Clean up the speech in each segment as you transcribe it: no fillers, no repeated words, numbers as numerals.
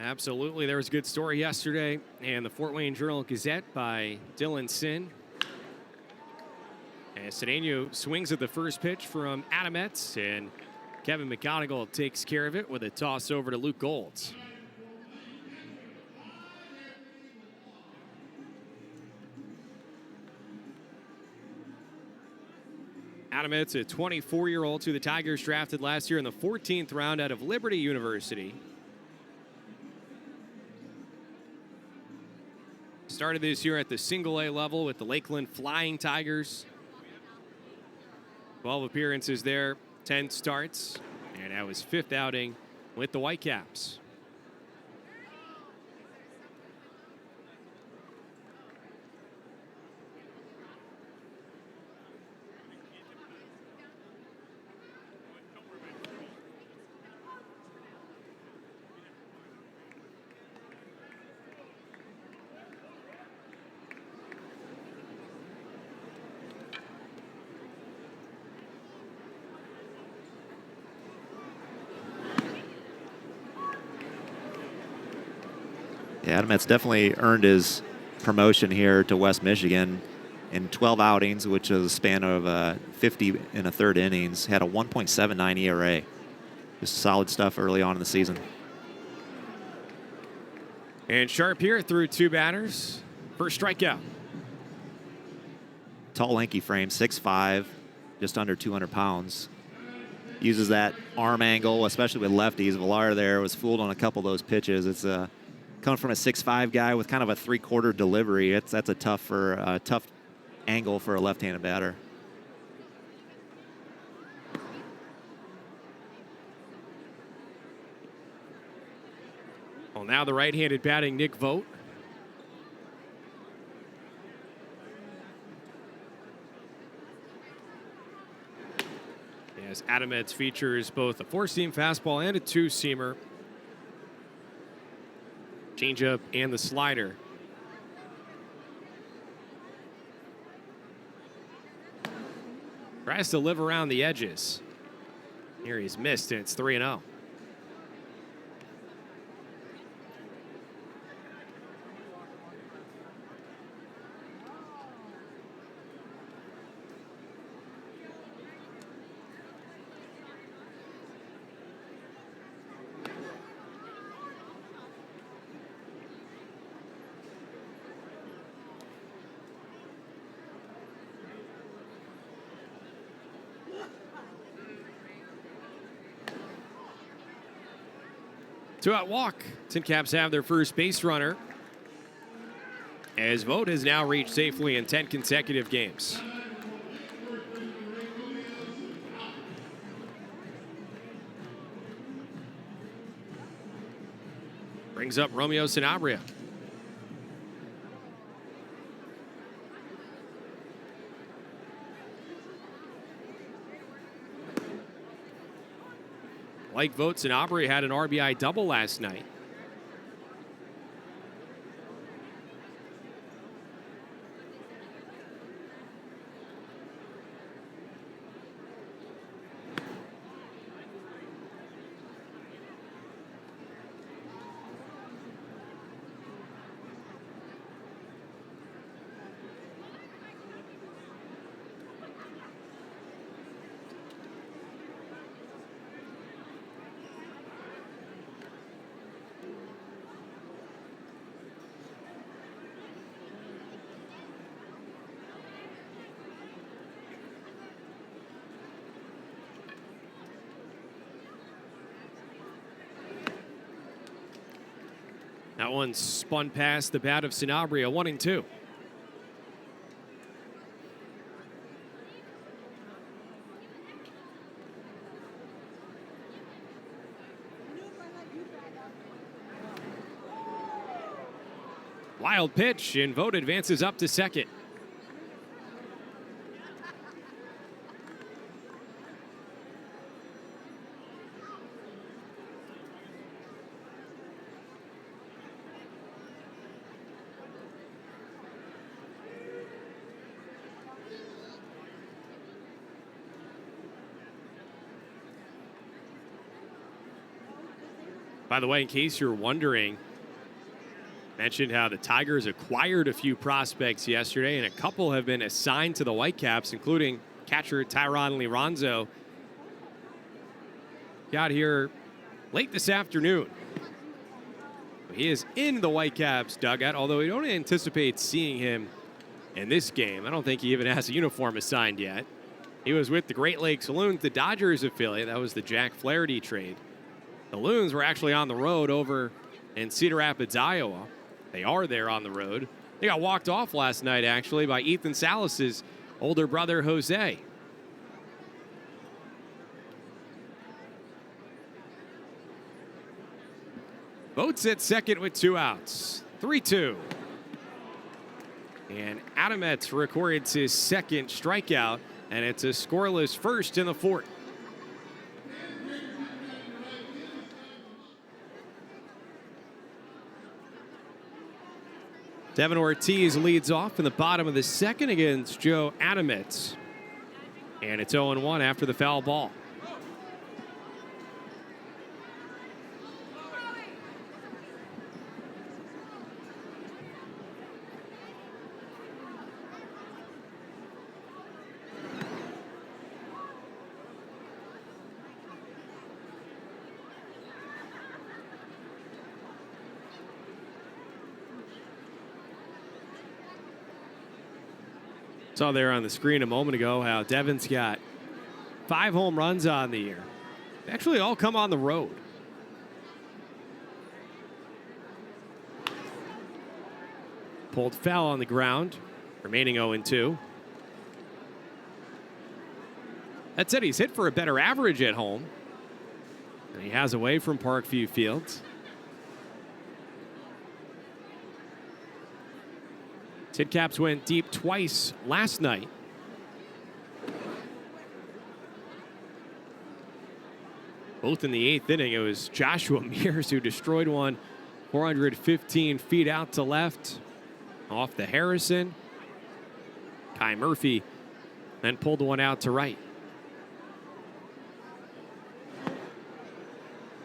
Absolutely. There was a good story yesterday in the Fort Wayne Journal-Gazette by Dylan Sin. And Cedeno swings at the first pitch from Adametz, and Kevin McGonigal takes care of it with a toss over to Luke Golds. Adametz, a 24-year-old who the Tigers drafted last year in the 14th round out of Liberty University. Started this year at the single-A level with the Lakeland Flying Tigers. 12 appearances there, 10 starts, and that was 5th outing with the Whitecaps. Yeah, Adametz definitely earned his promotion here to West Michigan in 12 outings, which is a span of 50 and a third innings. Had a 1.79 ERA. Just solid stuff early on in the season. And Sharp here through 2 batters. First strikeout. Tall, lanky frame, 6'5", just under 200 pounds. Uses that arm angle, especially with lefties. Villar there was fooled on a couple of those pitches. It's coming from a 6'5" guy with kind of a 3/4 delivery. That's a tough angle for a left-handed batter. Well, now the right-handed batting Nick Vogt. As Adametz features both a 4-seam fastball and a 2-seamer. Changeup and the slider. Tries to live around the edges. Here he's missed, and it's 3-0. Two-out walk. Tin Caps have their first base runner, as Vogt has now reached safely in 10 consecutive games. Brings up Romeo Sanabria. Like Vogt, Sanabria had an RBI double last night. That one spun past the bat of Sanabria, 1-2. Wild pitch, and Vogt advances up to second. By the way, in case you're wondering, mentioned how the Tigers acquired a few prospects yesterday, and a couple have been assigned to the Whitecaps, including catcher Tyron Liranzo. Got here late this afternoon. He is in the Whitecaps dugout, although we don't anticipate seeing him in this game. I don't think he even has a uniform assigned yet. He was with the Great Lakes Loons, the Dodgers affiliate. That was the Jack Flaherty trade. The Loons were actually on the road over in Cedar Rapids, Iowa. They are there on the road. They got walked off last night, actually, by Ethan Salas's older brother, Jose. Boats at second with 2 outs. 3-2. And Adametz records his second strikeout, and it's a scoreless first in the fourth. Devin Ortiz leads off in the bottom of the second against Joe Adametz. And it's 0-1 after the foul ball. Saw there on the screen a moment ago how Devin's got 5 home runs on the year. They actually all come on the road. Pulled foul on the ground, remaining 0-2. That said, he's hit for a better average at home than he has away from Parkview Fields. Whitecaps went deep twice last night. Both in the 8th inning. It was Joshua Mears who destroyed one 415 feet out to left off the Harrison. Kai Murphy then pulled one out to right.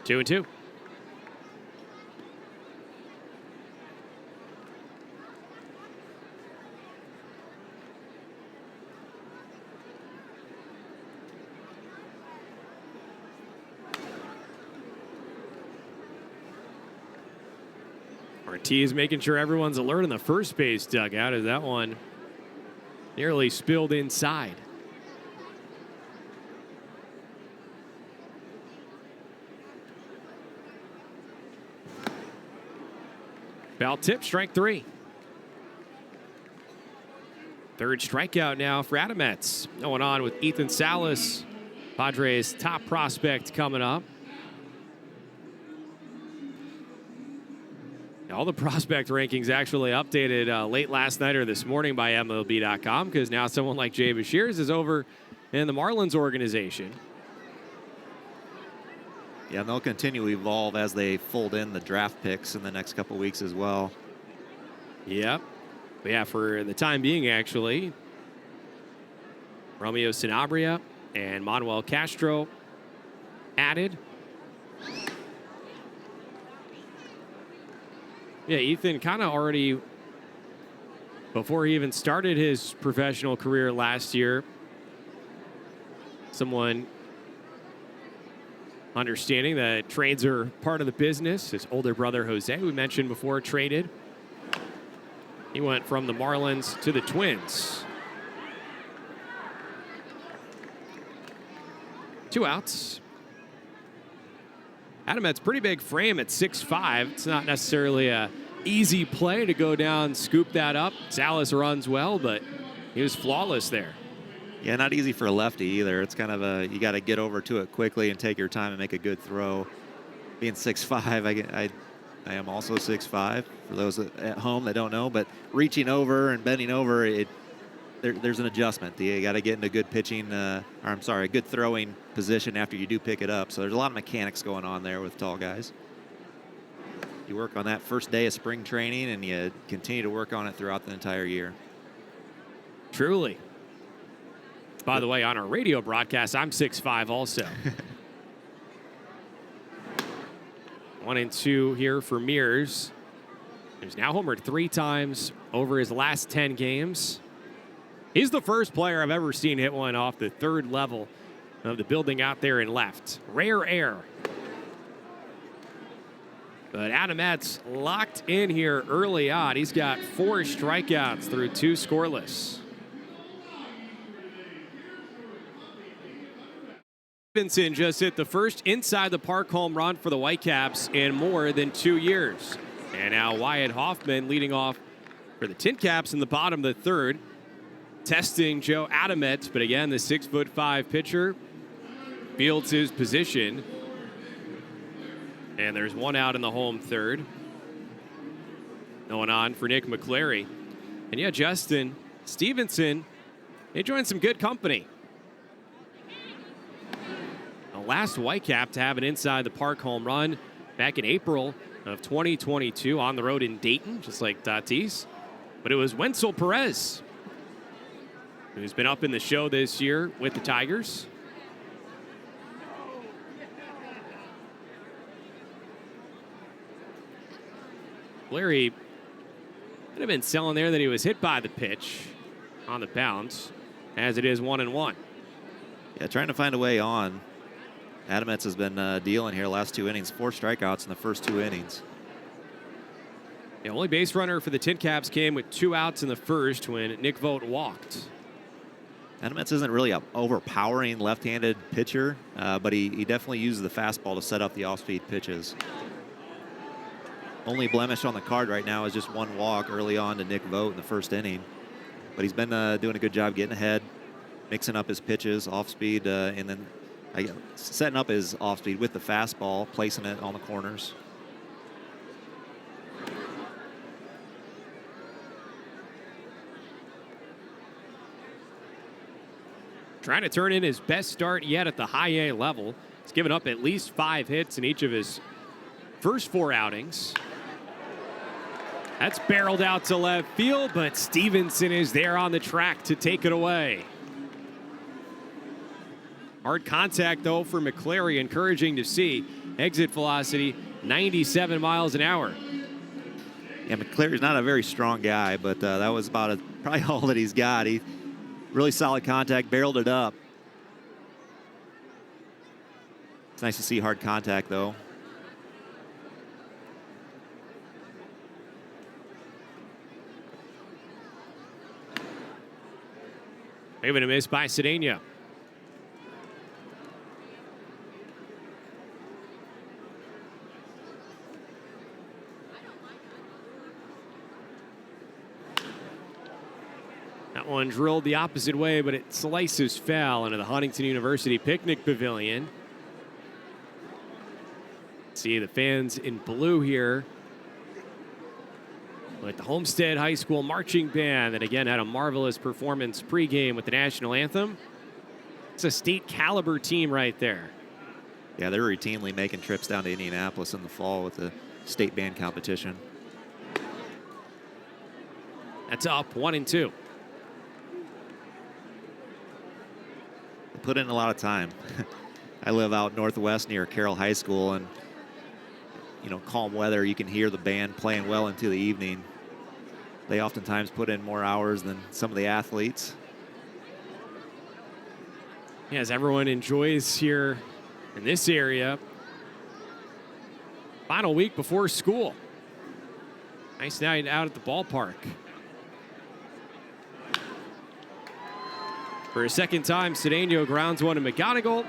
2-2. Ortiz making sure everyone's alert in the first base dugout as that one nearly spilled inside. Foul tip, strike 3. Third strikeout now for Adametz. Going on with Ethan Salas, Padres' top prospect coming up. All the prospect rankings actually updated late last night or this morning by MLB.com because now someone like Jay Bashirs is over in the Marlins organization. Yeah, and they'll continue to evolve as they fold in the draft picks in the next couple weeks as well. Yep. But yeah, for the time being, actually, Romeo Sanabria and Manuel Castro added. Yeah, Ethan kind of already, before he even started his professional career last year, someone understanding that trades are part of the business. His older brother, Jose, we mentioned before, traded. He went from the Marlins to the Twins. 2 outs. Adametz, pretty big frame at 6'5". It's not necessarily a easy play to go down, scoop that up. Salas runs well, but he was flawless there. Yeah, not easy for a lefty either. It's kind of you got to get over to it quickly and take your time and make a good throw. Being 6'5", I am also 6'5", for those at home that don't know, but reaching over and bending over, there's an adjustment. You got to get into good pitching, a good throwing position after you do pick it up. So there's a lot of mechanics going on there with tall guys. You work on that first day of spring training, and you continue to work on it throughout the entire year. Truly. By the way, on our radio broadcast, I'm 6'5" also. 1-2 here for Mears. He's now homered 3 times over his last 10 games. He's the first player I've ever seen hit one off the 3rd level of the building out there in left. Rare air. But Adametz locked in here early on. He's got 4 strikeouts through 2 scoreless. Stevenson just hit the first inside the park home run for the Whitecaps in more than 2 years. And now Wyatt Hoffman leading off for the Tin Caps in the bottom of the 3rd. Testing Joe Adametz, but again, the 6'5" pitcher fields his position. And there's 1 out in the home 3rd. Going on for Nick McCleary. And yeah, Justin Stevenson, they joined some good company. The last Whitecap to have an inside the park home run back in April of 2022 on the road in Dayton, just like Tatis. But it was Wenzel Perez, who's been up in the show this year with the Tigers. Larry could have been selling there that he was hit by the pitch on the bounce, as it is 1-1. Yeah, trying to find a way on. Adametz has been dealing here last 2 innings, 4 strikeouts in the first 2 innings. The only base runner for the Tin Caps came with 2 outs in the first when Nick Vogt walked. Adametz isn't really an overpowering left-handed pitcher, but he definitely uses the fastball to set up the off-speed pitches. Only blemish on the card right now is just 1 walk early on to Nick Vogt in the first inning. But he's been doing a good job getting ahead, mixing up his pitches, off-speed, and then setting up his off-speed with the fastball, placing it on the corners. Trying to turn in his best start yet at the high A level. He's given up at least 5 hits in each of his first 4 outings. That's barreled out to left field, but Stevenson is there on the track to take it away. Hard contact, though, for McCleary, encouraging to see. Exit velocity, 97 miles an hour. Yeah, McCleary's not a very strong guy, but that was about probably all that he's got. He really solid contact, barreled it up. It's nice to see hard contact, though. Even a miss by Cedeno. That one drilled the opposite way, but it slices foul into the Huntington University Picnic Pavilion. See the fans in blue here with the Homestead High School Marching Band that again had a marvelous performance pregame with the national anthem. It's a state caliber team right there. Yeah, they're routinely making trips down to Indianapolis in the fall with the state band competition. That's up 1-2. They put in a lot of time. I live out northwest near Carroll High School, and you know, calm weather, you can hear the band playing well into the evening. They oftentimes put in more hours than some of the athletes. Yeah, as everyone enjoys here in this area. Final week before school. Nice night out at the ballpark. For a second time, Cedeno grounds one to McGonigal.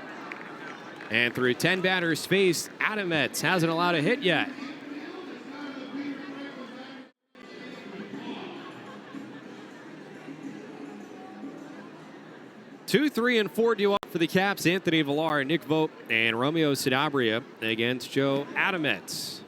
And through 10 batters faced, Adametz hasn't allowed a hit yet. Two, 3, and 4 due up for the Caps. Anthony Villar, Nick Vogt, and Romeo Sanabria against Joe Adametz.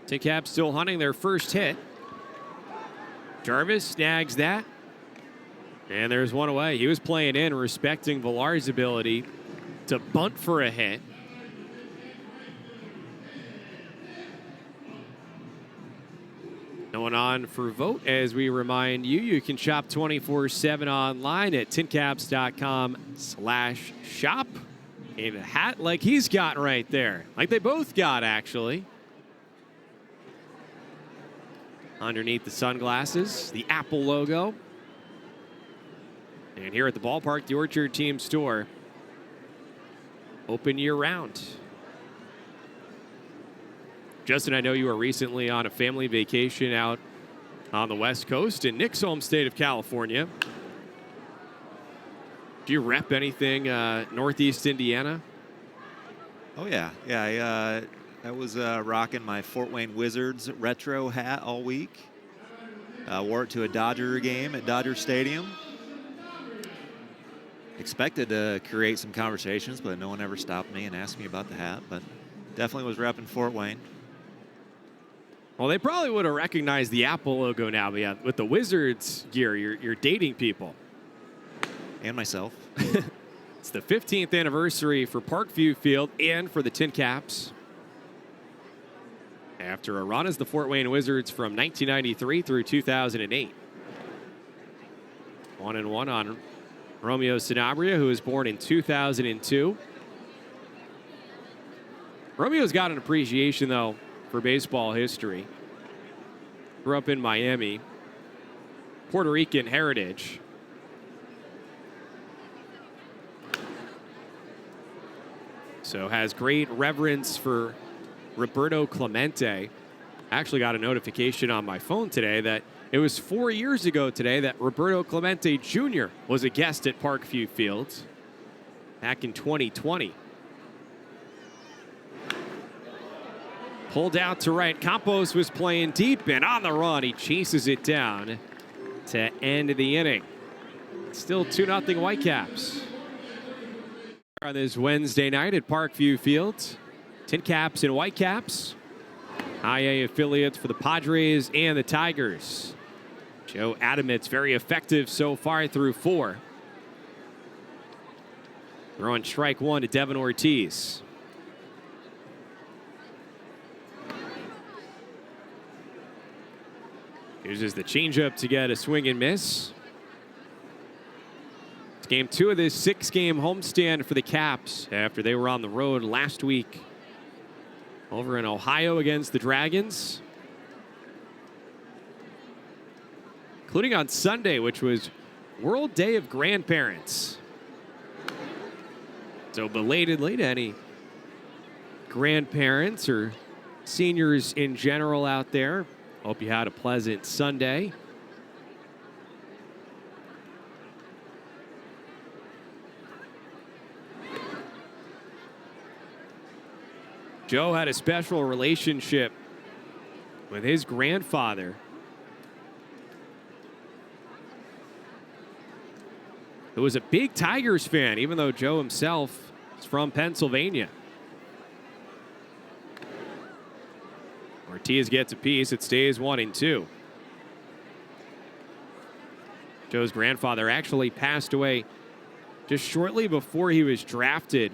The Caps still hunting their first hit. Jarvis snags that. And there's one away. He was playing in, respecting Villar's ability to bunt for a hit. Going on for vote. As we remind you, you can shop 24/7 online at tincaps.com/shop. And a hat like he's got right there. Like they both got, actually. Underneath the sunglasses, the Apple logo. And here at the ballpark, the Orchard Team store, open year-round. Justin, I know you were recently on a family vacation out on the West Coast in Nick's home state of California. Do you rep anything Northeast Indiana? Oh, yeah. Yeah, I was rocking my Fort Wayne Wizards retro hat all week. Wore it to a Dodger game at Dodger Stadium. Expected to create some conversations, but no one ever stopped me and asked me about the hat. But definitely was repping Fort Wayne. Well, they probably would have recognized the Apple logo now, but yeah, with the Wizards gear, you're dating people. And myself. It's the 15th anniversary for Parkview Field and for the Tin Caps. After a run as the Fort Wayne Wizards from 1993 through 2008. 1-1 on Romeo Sanabria, who was born in 2002. Romeo's got an appreciation, though, for baseball history. Grew up in Miami. Puerto Rican heritage. So has great reverence for Roberto Clemente. I actually got a notification on my phone today that it was 4 years ago today that Roberto Clemente Jr. was a guest at Parkview Field back in 2020. Pulled out to right. Campos was playing deep and on the run. He chases it down to end the inning. Still 2-0 Whitecaps. On this Wednesday night at Parkview Field, Tin Caps and Whitecaps. High A affiliates for the Padres and the Tigers. Joe Adametz very effective so far through 4. Throwing strike 1 to Devin Ortiz. Uses the changeup to get a swing and miss. It's game 2 of this 6-game homestand for the Caps after they were on the road last week over in Ohio against the Dragons, including on Sunday, which was World Day of Grandparents. So belatedly to any grandparents or seniors in general out there, hope you had a pleasant Sunday. Joe had a special relationship with his grandfather, who was a big Tigers fan, even though Joe himself is from Pennsylvania. Ortiz gets a piece. It stays 1-2. Joe's grandfather actually passed away just shortly before he was drafted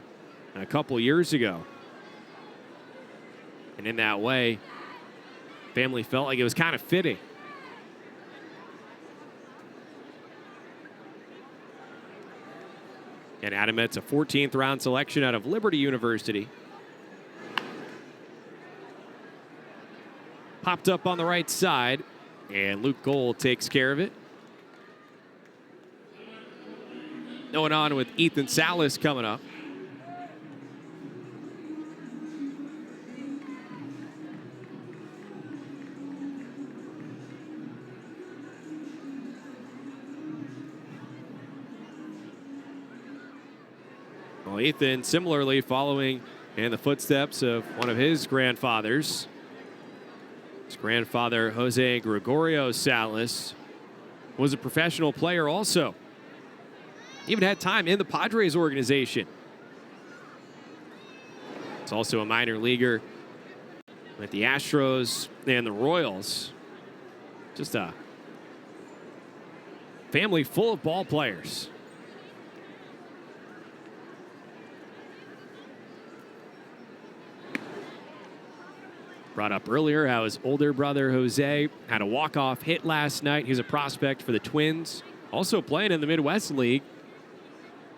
a couple years ago. And in that way, family felt like it was kind of fitting. And Adametz, a 14th round selection out of Liberty University. Popped up on the right side, and Luke Gold takes care of it. Going on with Ethan Salas coming up. Well, Ethan similarly following in the footsteps of one of his grandfathers. His grandfather, Jose Gregorio Salas, was a professional player also. Even had time in the Padres organization. He's also a minor leaguer with the Astros and the Royals. Just a family full of ball players. Brought up earlier how his older brother Jose had a walk-off hit last night. He's a prospect for the Twins. Also playing in the Midwest League.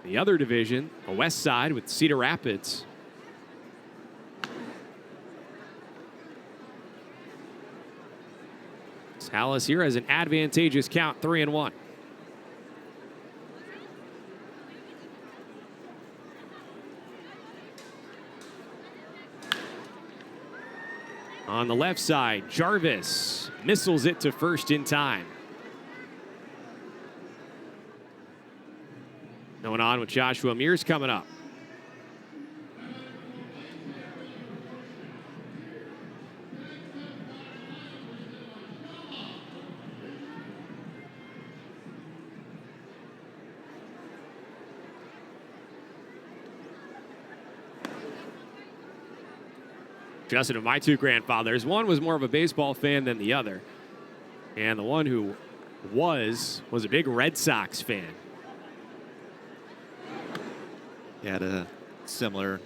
The other division, a West Side with Cedar Rapids. Salas here has an advantageous count, 3-1. On the left side, Jarvis missiles it to first in time. Going on with Joshua Mears coming up. Justin, of my two grandfathers, one was more of a baseball fan than the other. And the one who was a big Red Sox fan. Yeah, had a similar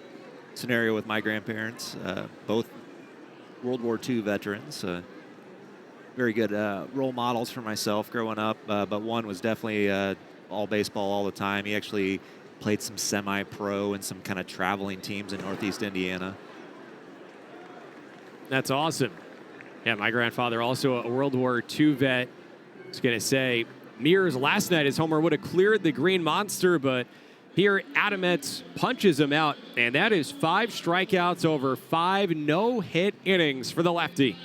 scenario with my grandparents, both World War II veterans. Very good role models for myself growing up, but one was definitely all baseball all the time. He actually played some semi-pro and some kind of traveling teams in Northeast Indiana. That's awesome. Yeah, my grandfather also a World War II vet. I was going to say, Mears last night, his homer would have cleared the Green Monster, but here Adametz punches him out, and that is 5 strikeouts over 5 no-hit innings for the lefty.